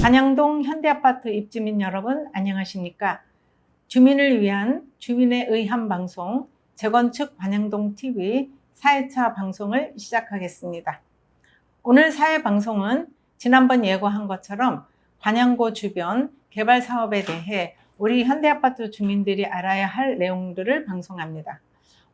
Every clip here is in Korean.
관양동 현대아파트 입주민 여러분 안녕하십니까? 주민을 위한 주민에 의한 방송 재건축 관양동 TV 4회차 방송을 시작하겠습니다. 오늘 4회 방송은 지난번 예고한 것처럼 관양고 주변 개발 사업에 대해 우리 현대아파트 주민들이 알아야 할 내용들을 방송합니다.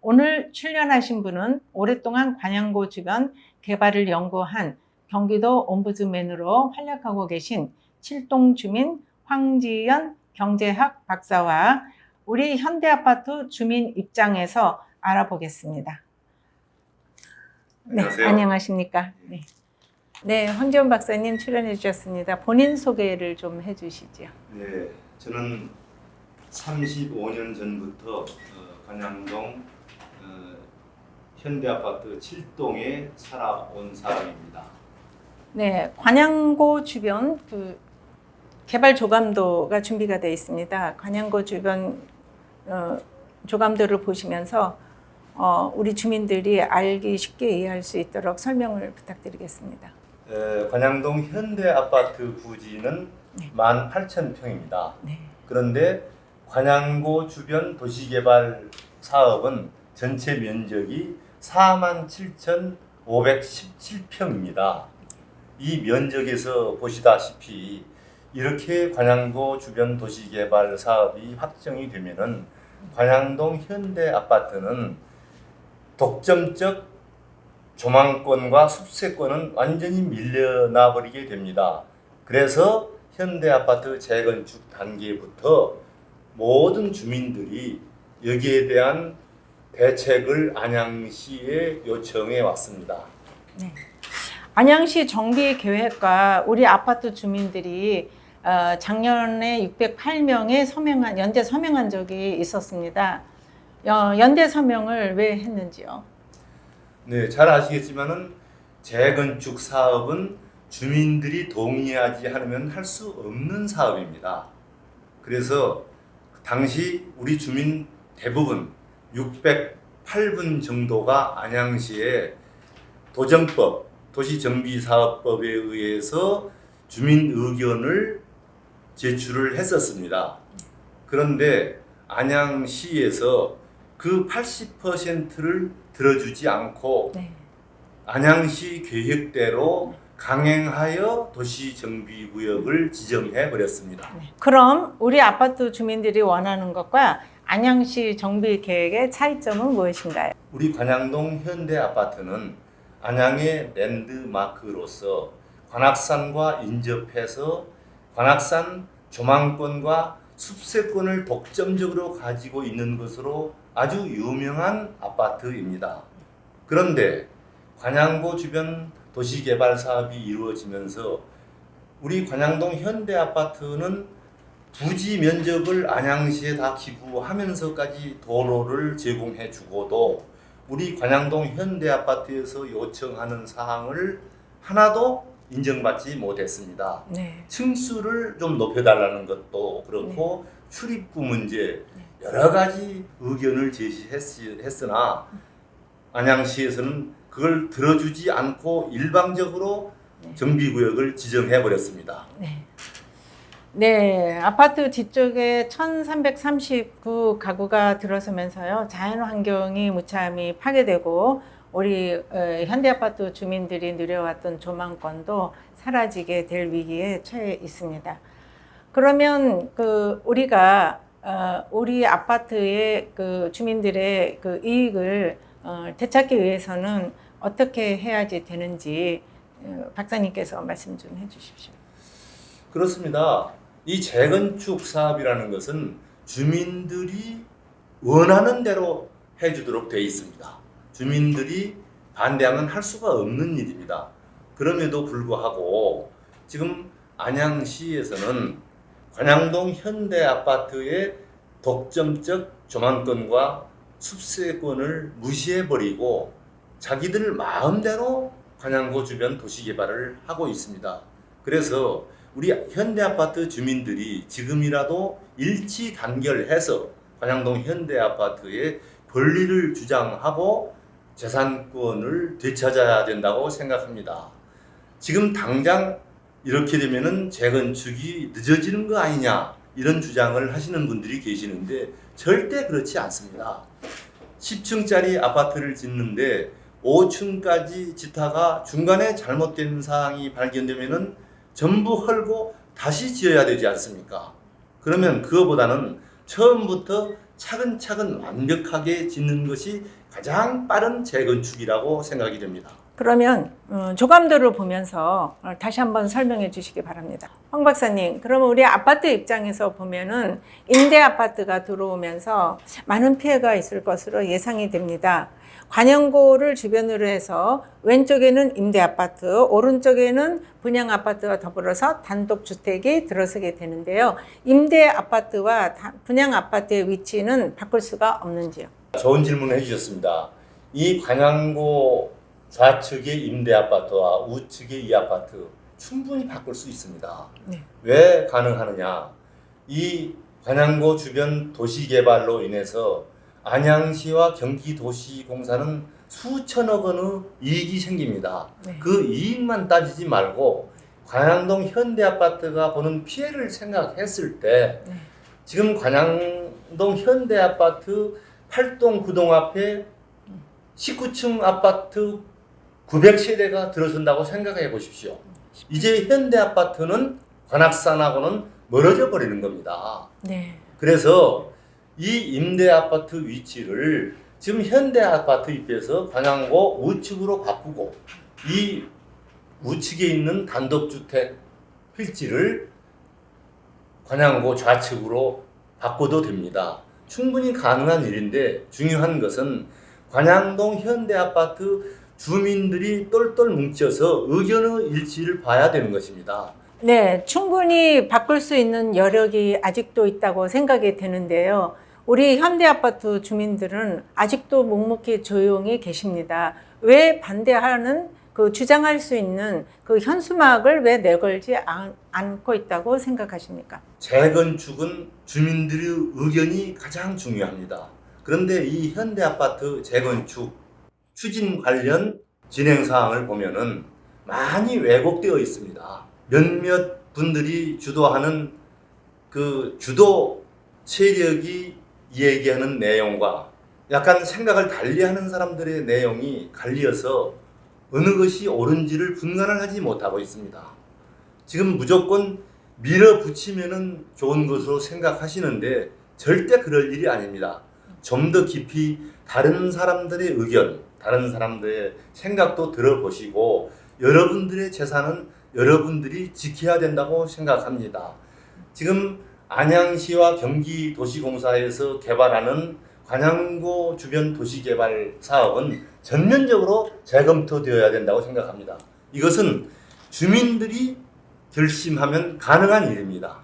오늘 출연하신 분은 오랫동안 관양고 주변 개발을 연구한 경기도 옴부즈맨으로 활약하고 계신 칠동 주민 황지연 경제학 박사와 우리 현대아파트 주민 입장에서 알아보겠습니다. 안녕하세요. 네, 안녕하십니까? 네, 황지연 박사님 출연해 주셨습니다. 본인 소개를 좀 해주시죠. 네, 저는 35년 전부터 관양동 현대아파트 7동에 살아온 사람입니다. 네, 관양고 주변 개발 조감도가 준비가 되어 있습니다. 관양고 주변 조감도를 보시면서 우리 주민들이 알기 쉽게 이해할 수 있도록 설명을 부탁드리겠습니다. 관양동 현대아파트 부지는 18,000평입니다. 네. 그런데 관양고 주변 도시개발 사업은 전체 면적이 47,517평입니다. 이 면적에서 보시다시피 이렇게 관양고 주변 도시개발 사업이 확정이 되면은 관양동 현대아파트는 독점적 조망권과 숲세권은 완전히 밀려나 버리게 됩니다. 그래서 현대아파트 재건축 단계부터 모든 주민들이 여기에 대한 대책을 안양시에 요청해 왔습니다. 네. 안양시 정비 계획과 우리 아파트 주민들이 작년에 608명의 연대 서명한 적이 있었습니다. 연대 서명을 왜 했는지요? 네, 잘 아시겠지만은 재건축 사업은 주민들이 동의하지 않으면 할 수 없는 사업입니다. 그래서 당시 우리 주민 대부분 608분 정도가 안양시에 도정법, 도시정비사업법에 의해서 주민 의견을 제출을 했었습니다. 그런데 안양시에서 그 80%를 들어주지 않고 안양시 계획대로 강행하여 도시정비구역을 지정해 버렸습니다. 그럼 우리 아파트 주민들이 원하는 것과 안양시 정비 계획의 차이점은 무엇인가요? 우리 관양동 현대아파트는 안양의 랜드마크로서 관악산과 인접해서 관악산 조망권과 숲세권을 독점적으로 가지고 있는 것으로 아주 유명한 아파트입니다. 그런데 관양고 주변 도시개발 사업이 이루어지면서 우리 관양동 현대아파트는 부지 면적을 안양시에 다 기부하면서까지 도로를 제공해 주고도 우리 관양동 현대아파트에서 요청하는 사항을 하나도 인정받지 못했습니다. 층수를 좀 높여달라는 것도 그렇고 출입구 문제 여러 가지 의견을 제시했으나 안양시에서는 그걸 들어주지 않고 일방적으로 정비구역을 지정해 버렸습니다. 네, 아파트 뒤쪽에 1339 가구가 들어서면서요, 자연환경이 무참히 파괴되고 우리 현대아파트 주민들이 누려왔던 조망권도 사라지게 될 위기에 처해 있습니다. 그러면 우리가 우리 아파트의 주민들의 이익을 되찾기 위해서는 어떻게 해야지 되는지 박사님께서 말씀 좀 해주십시오. 그렇습니다. 이 재건축 사업이라는 것은 주민들이 원하는 대로 해주도록 되어 있습니다. 주민들이 반대하면 할 수가 없는 일입니다. 그럼에도 불구하고 지금 안양시에서는 관양동 현대아파트의 독점적 조망권과 숲세권을 무시해버리고 자기들 마음대로 관양고 주변 도시개발을 하고 있습니다. 그래서 우리 현대아파트 주민들이 지금이라도 일치 단결해서 관양동 현대아파트의 권리를 주장하고 재산권을 되찾아야 된다고 생각합니다. 지금 당장 이렇게 되면은 재건축이 늦어지는 거 아니냐 이런 주장을 하시는 분들이 계시는데 절대 그렇지 않습니다. 10층짜리 아파트를 짓는데 5층까지 짓다가 중간에 잘못된 사항이 발견되면은 전부 헐고 다시 지어야 되지 않습니까? 그러면 그거보다는 처음부터 차근차근 완벽하게 짓는 것이 가장 빠른 재건축이라고 생각이 됩니다. 그러면 조감도를 보면서 다시 한번 설명해 주시기 바랍니다. 황 박사님, 그러면 우리 아파트 입장에서 보면은 임대 아파트가 들어오면서 많은 피해가 있을 것으로 예상이 됩니다. 관영고를 주변으로 해서 왼쪽에는 임대 아파트, 오른쪽에는 분양 아파트와 더불어서 단독 주택이 들어서게 되는데요. 임대 아파트와 분양 아파트의 위치는 바꿀 수가 없는지요? 좋은 질문을 해주셨습니다. 이 관양고 좌측의 임대 아파트와 우측의 이 아파트 충분히 바꿀 수 있습니다. 네. 왜 가능하느냐? 이 관양고 주변 도시 개발로 인해서 안양시와 경기도시공사는 수천억 원의 이익이 생깁니다. 네. 그 이익만 따지지 말고 관양동 현대아파트가 보는 피해를 생각했을 때 네. 지금 관양동 현대아파트 8동 9동 앞에 19층 아파트 900세대가 들어선다고 생각해 보십시오. 이제 현대아파트는 관악산하고는 멀어져 버리는 겁니다. 네. 그래서 이 임대아파트 위치를 지금 현대아파트 입에서 관양고 우측으로 바꾸고 이 우측에 있는 단독주택 필지를 관양고 좌측으로 바꿔도 됩니다. 충분히 가능한 일인데 중요한 것은 관양동 현대아파트 주민들이 똘똘 뭉쳐서 의견의 일치를 봐야 되는 것입니다. 네, 충분히 바꿀 수 있는 여력이 아직도 있다고 생각이 되는데요. 우리 현대아파트 주민들은 아직도 묵묵히 조용히 계십니다. 왜 반대하는 주장할 수 있는 그 현수막을 왜 내걸지 않고 있다고 생각하십니까? 재건축은 주민들의 의견이 가장 중요합니다. 그런데 이 현대아파트 재건축 추진 관련 진행 사항을 보면은 많이 왜곡되어 있습니다. 몇몇 분들이 주도하는 그 주도 세력이 얘기하는 내용과 약간 생각을 달리하는 사람들의 내용이 갈리어서 어느 것이 옳은지를 분간을 하지 못하고 있습니다. 지금 무조건 밀어붙이면은 좋은 것으로 생각하시는데 절대 그럴 일이 아닙니다. 좀 더 깊이 다른 사람들의 의견, 다른 사람들의 생각도 들어보시고 여러분들의 재산은 여러분들이 지켜야 된다고 생각합니다. 지금 안양시와 경기도시공사에서 개발하는 관양고 주변 도시개발 사업은 전면적으로 재검토되어야 된다고 생각합니다. 이것은 주민들이 결심하면 가능한 일입니다.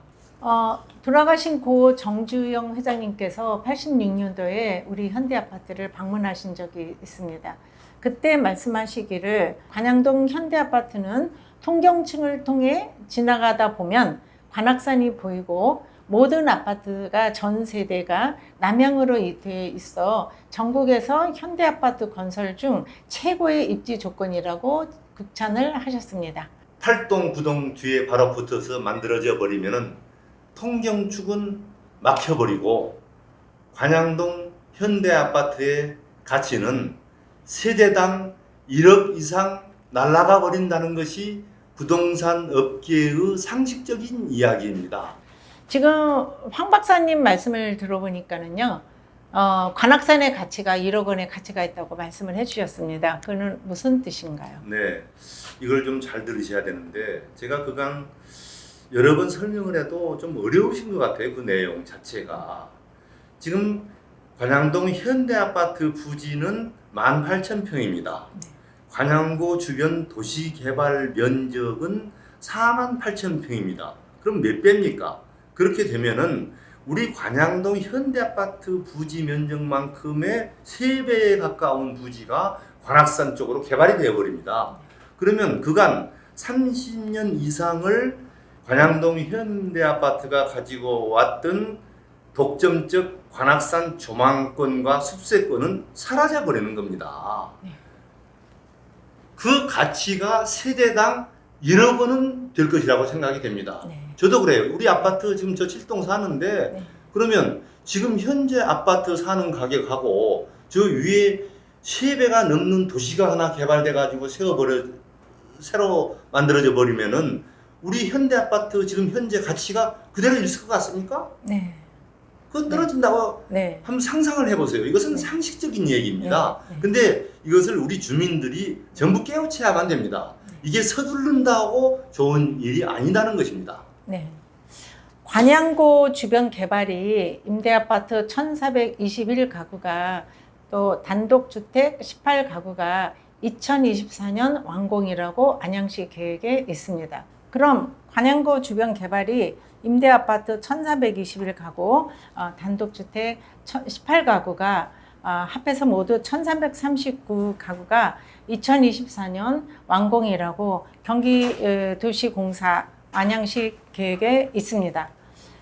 돌아가신 고 정주영 회장님께서 86년도에 우리 현대아파트를 방문하신 적이 있습니다. 그때 말씀하시기를 관양동 현대아파트는 통경층을 통해 지나가다 보면 관악산이 보이고 모든 아파트가 전 세대가 남향으로 되어 있어 전국에서 현대아파트 건설 중 최고의 입지 조건이라고 극찬을 하셨습니다. 8동 9동 뒤에 바로 붙어서 만들어져 버리면은 통경축은 막혀버리고 관양동 현대아파트의 가치는 세대당 1억 이상 날아가 버린다는 것이 부동산 업계의 상식적인 이야기입니다. 지금 황 박사님 말씀을 들어보니까는요, 관악산의 가치가 1억 원의 가치가 있다고 말씀을 해주셨습니다. 그는 무슨 뜻인가요? 네, 이걸 좀 잘 들으셔야 되는데 제가 그간 여러 번 설명을 해도 좀 어려우신 것 같아요. 그 내용 자체가. 지금 관양동 현대아파트 부지는 18,000평입니다. 관양고 주변 도시개발 면적은 48,000평입니다. 그럼 몇 배입니까? 그렇게 되면은 우리 관양동 현대아파트 부지 면적만큼의 3배에 가까운 부지가 관악산 쪽으로 개발이 되어버립니다. 그러면 그간 30년 이상을 관양동 현대아파트가 가지고 왔던 독점적 관악산 조망권과 숲세권은 사라져버리는 겁니다. 그 가치가 세대당 1억 원은 될 것이라고 생각이 됩니다. 네. 저도 그래요. 우리 아파트 지금 저 7동 사는데 네. 그러면 지금 현재 아파트 사는 가격하고 저 위에 3배가 넘는 도시가 하나 개발돼 가지고 새로 만들어져 버리면은 우리 현대 아파트 지금 현재 가치가 그대로 있을 것 같습니까? 네. 그거 떨어진다고 네. 한번 상상을 해보세요. 이것은 네. 상식적인 얘기입니다. 네. 네. 근데 이것을 우리 주민들이 전부 깨우쳐야만 됩니다. 이게 서두른다고 좋은 일이 아니라는 것입니다. 네. 관양구 주변 개발이 임대아파트 1,421가구가 또 단독주택 18가구가 2024년 완공이라고 안양시 계획에 있습니다. 그럼 관양구 주변 개발이 임대아파트 1,421가구, 단독주택 18가구가 합해서 모두 1,339가구가 2024년 완공이라고 경기도시공사 안양시 계획에 있습니다.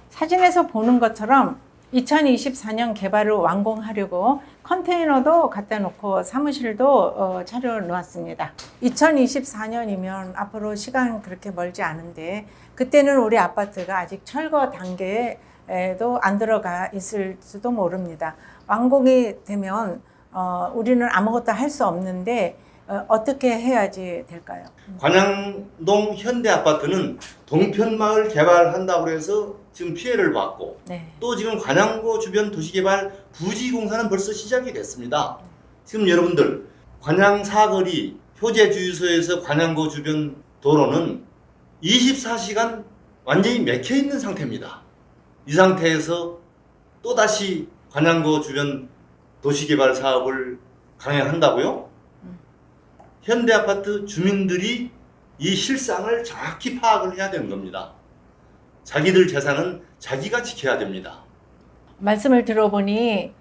사진에서 보는 것처럼 2024년 개발을 완공하려고 컨테이너도 갖다 놓고 사무실도 차려 놓았습니다. 2024년이면 앞으로 시간 그렇게 멀지 않은데 그때는 우리 아파트가 아직 철거 단계에도 안 들어가 있을 수도 모릅니다. 완공이 되면 우리는 아무것도 할 수 없는데 어떻게 해야지 될까요? 관양동 현대아파트는 동편마을 개발한다고 해서 지금 피해를 받고 네. 또 지금 관양구 주변 도시개발 부지공사는 벌써 시작이 됐습니다. 지금 여러분들 관양 사거리 효재 주유소에서 관양구 주변 도로는 24시간 완전히 막혀 있는 상태입니다. 이 상태에서 또다시 관양구 주변 도시개발 사업을 강행한다고요? 현대아파트 주민들이 이 실상을 정확히 파악을 해야 되는 겁니다. 자기들 재산은 자기가 지켜야 됩니다. 말씀을 들어보니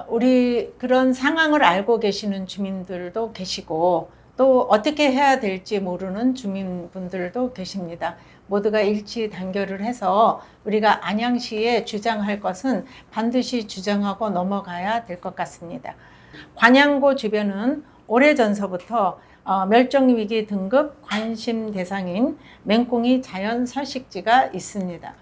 우리 그런 상황을 알고 계시는 주민들도 계시고 또 어떻게 해야 될지 모르는 주민분들도 계십니다. 모두가 일치 단결을 해서 우리가 안양시에 주장할 것은 반드시 주장하고 넘어가야 될 것 같습니다. 관양구 주변은 오래전서부터 멸종위기 등급 관심 대상인 맹꽁이 자연 서식지가 있습니다.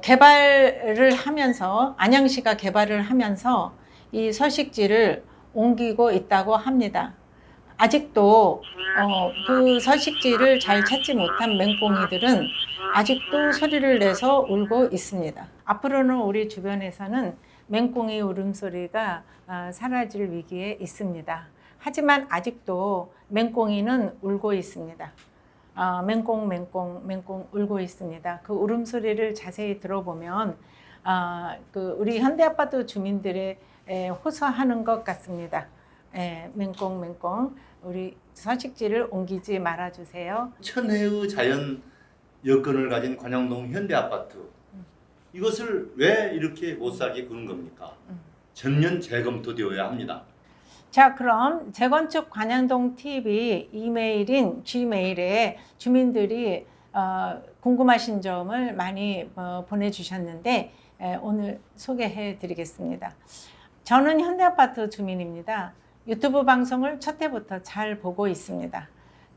개발을 하면서 안양시가 개발을 하면서 이 서식지를 옮기고 있다고 합니다. 아직도 그 서식지를 잘 찾지 못한 맹꽁이들은 아직도 소리를 내서 울고 있습니다. 앞으로는 우리 주변에서는 맹꽁이 울음소리가 사라질 위기에 있습니다. 하지만 아직도 맹꽁이는 울고 있습니다. 맹꽁 울고 있습니다. 그 울음소리를 자세히 들어보면 우리 현대아파트 주민들의 호소하는 것 같습니다. 맹꽁 우리 서식지를 옮기지 말아주세요. 천혜의 자연 여건을 가진 관양동 현대아파트 이것을 왜 이렇게 못 살게 구는 겁니까? 전면 재검토되어야 합니다. 자, 그럼 재건축 관양동 TV 이메일인 G메일에 주민들이 궁금하신 점을 많이 보내주셨는데 오늘 소개해 드리겠습니다. 저는 현대아파트 주민입니다. 유튜브 방송을 첫 해부터 잘 보고 있습니다.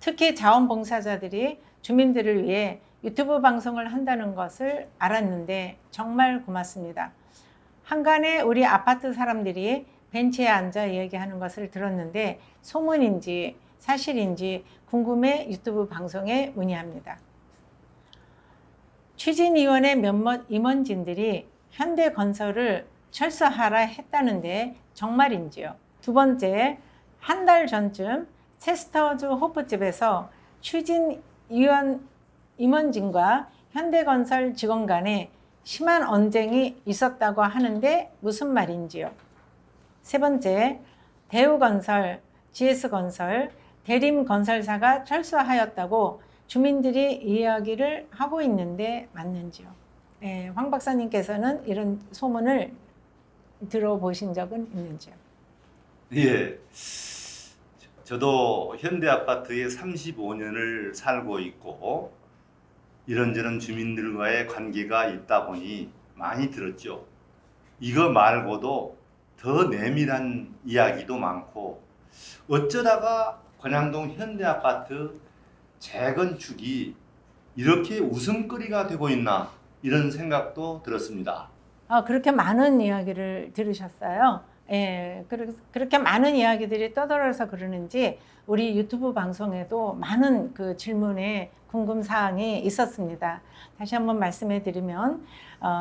특히 자원봉사자들이 주민들을 위해 유튜브 방송을 한다는 것을 알았는데 정말 고맙습니다. 한간에 우리 아파트 사람들이 벤치에 앉아 이야기하는 것을 들었는데 소문인지 사실인지 궁금해 유튜브 방송에 문의합니다. 추진위원회 몇몇 임원진들이 현대건설을 철수하라 했다는데 정말인지요? 두 번째, 한 달 전쯤 체스터즈 호프집에서 추진위원 임원진과 현대건설 직원 간에 심한 언쟁이 있었다고 하는데 무슨 말인지요? 세 번째, 대우건설, GS건설, 대림건설사가 철수하였다고 주민들이 이야기를 하고 있는데 맞는지요? 황 박사님께서는 이런 소문을 들어보신 적은 있는지요? 예, 저도 현대아파트에 35년을 살고 있고 이런저런 주민들과의 관계가 있다 보니 많이 들었죠. 이거 말고도 더 내밀한 이야기도 많고 어쩌다가 관양동 현대아파트 재건축이 이렇게 웃음거리가 되고 있나 이런 생각도 들었습니다. 그렇게 많은 이야기를 들으셨어요. 예, 그렇게 많은 이야기들이 떠돌아서 그러는지 우리 유튜브 방송에도 많은 그 질문에 궁금 사항이 있었습니다. 다시 한번 말씀해 드리면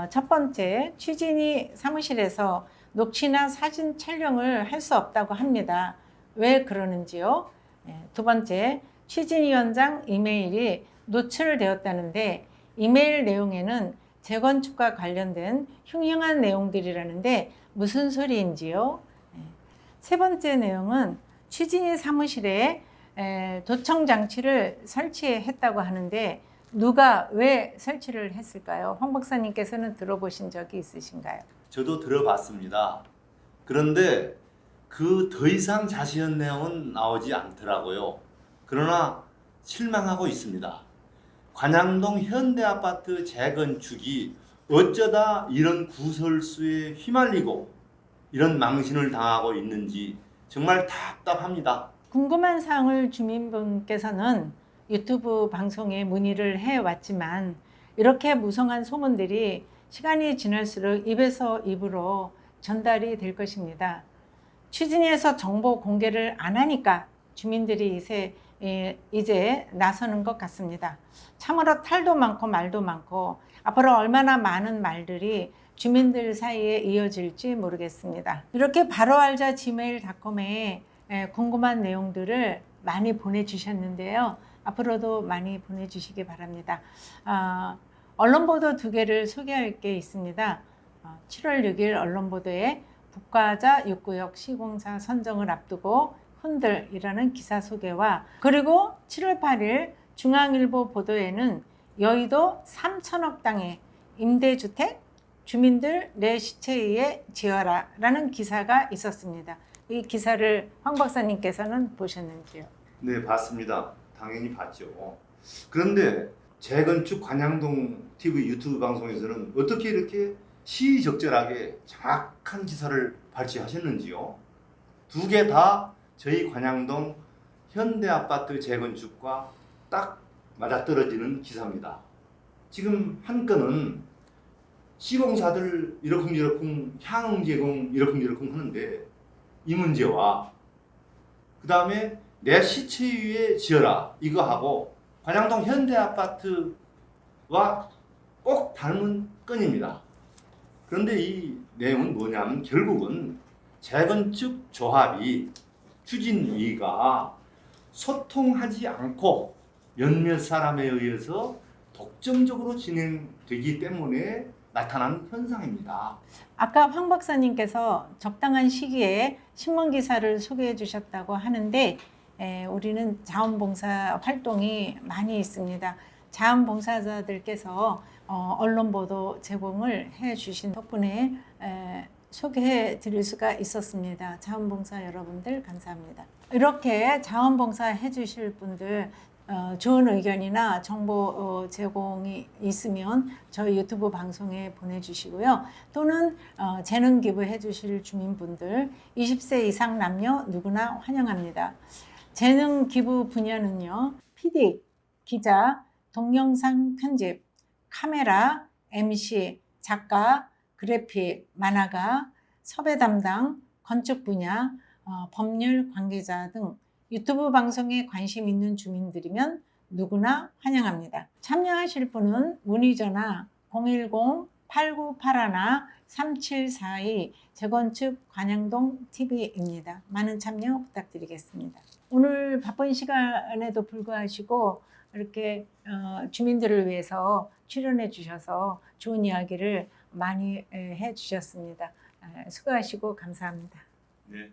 첫 번째, 취진이 사무실에서 녹취나 사진 촬영을 할 수 없다고 합니다. 왜 그러는지요? 예, 두 번째, 취진위원장 이메일이 노출되었다는데 이메일 내용에는 재건축과 관련된 흉흉한 내용들이라는데 무슨 소리인지요? 세 번째 내용은 취진이 사무실에 도청 장치를 설치했다고 하는데 누가 왜 설치를 했을까요? 황 박사님께서는 들어보신 적이 있으신가요? 저도 들어봤습니다. 그런데 그 더 이상 자세한 내용은 나오지 않더라고요. 그러나 실망하고 있습니다. 관양동 현대아파트 재건축이 어쩌다 이런 구설수에 휘말리고 이런 망신을 당하고 있는지 정말 답답합니다. 궁금한 사항을 주민분께서는 유튜브 방송에 문의를 해왔지만 이렇게 무성한 소문들이 시간이 지날수록 입에서 입으로 전달이 될 것입니다. 취진위에서 정보 공개를 안 하니까 주민들이 이제 나서는 것 같습니다. 참으로 탈도 많고 말도 많고 앞으로 얼마나 많은 말들이 주민들 사이에 이어질지 모르겠습니다. 이렇게 바로알자 gmail.com에 궁금한 내용들을 많이 보내주셨는데요. 앞으로도 많이 보내주시기 바랍니다. 언론 보도 두 개를 소개할 게 있습니다. 7월 6일 언론 보도에 북가자 6구역 시공사 선정을 앞두고 흔들이라는 기사 소개와 그리고 7월 8일 중앙일보 보도에는 여의도 3천억 땅에 임대주택 주민들 내 시체 위에 지어라 라는 기사가 있었습니다. 이 기사를 황 박사님께서는 보셨는지요? 네, 봤습니다. 당연히 봤죠. 그런데 재건축 관양동 TV 유튜브 방송에서는 어떻게 이렇게 시의적절하게 정확한 기사를 발췌하셨는지요? 두 개 다 저희 관양동 현대아파트 재건축과 딱 맞아떨어지는 기사입니다. 지금 한 건은 시공사들 이러쿵저러쿵 향응 제공 이러쿵저러쿵 하는데 이 문제와 그 다음에 내 시체 위에 지어라 이거 하고 관양동 현대아파트와 꼭 닮은 건입니다. 그런데 이 내용은 뭐냐면 결국은 재건축 조합이 추진위가 소통하지 않고 몇몇 사람에 의해서 독점적으로 진행되기 때문에 나타난 현상입니다. 아까 황 박사님께서 적당한 시기에 신문 기사를 소개해 주셨다고 하는데 우리는 자원봉사 활동이 많이 있습니다. 자원봉사자들께서 언론 보도 제공을 해 주신 덕분에 소개해 드릴 수가 있었습니다. 자원봉사 여러분들 감사합니다. 이렇게 자원봉사 해 주실 분들 좋은 의견이나 정보 제공이 있으면 저희 유튜브 방송에 보내주시고요. 또는 재능 기부해 주실 주민분들 20세 이상 남녀 누구나 환영합니다. 재능 기부 분야는요. PD, 기자, 동영상 편집, 카메라, MC, 작가, 그래픽, 만화가, 섭외 담당, 건축 분야, 법률 관계자 등 유튜브 방송에 관심 있는 주민들이면 누구나 환영합니다. 참여하실 분은 문의 전화 010-8981-3742 재건축 관양동 TV입니다. 많은 참여 부탁드리겠습니다. 오늘 바쁜 시간에도 불구하시고 이렇게 주민들을 위해서 출연해 주셔서 좋은 이야기를 많이 해 주셨습니다. 수고하시고 감사합니다. 네.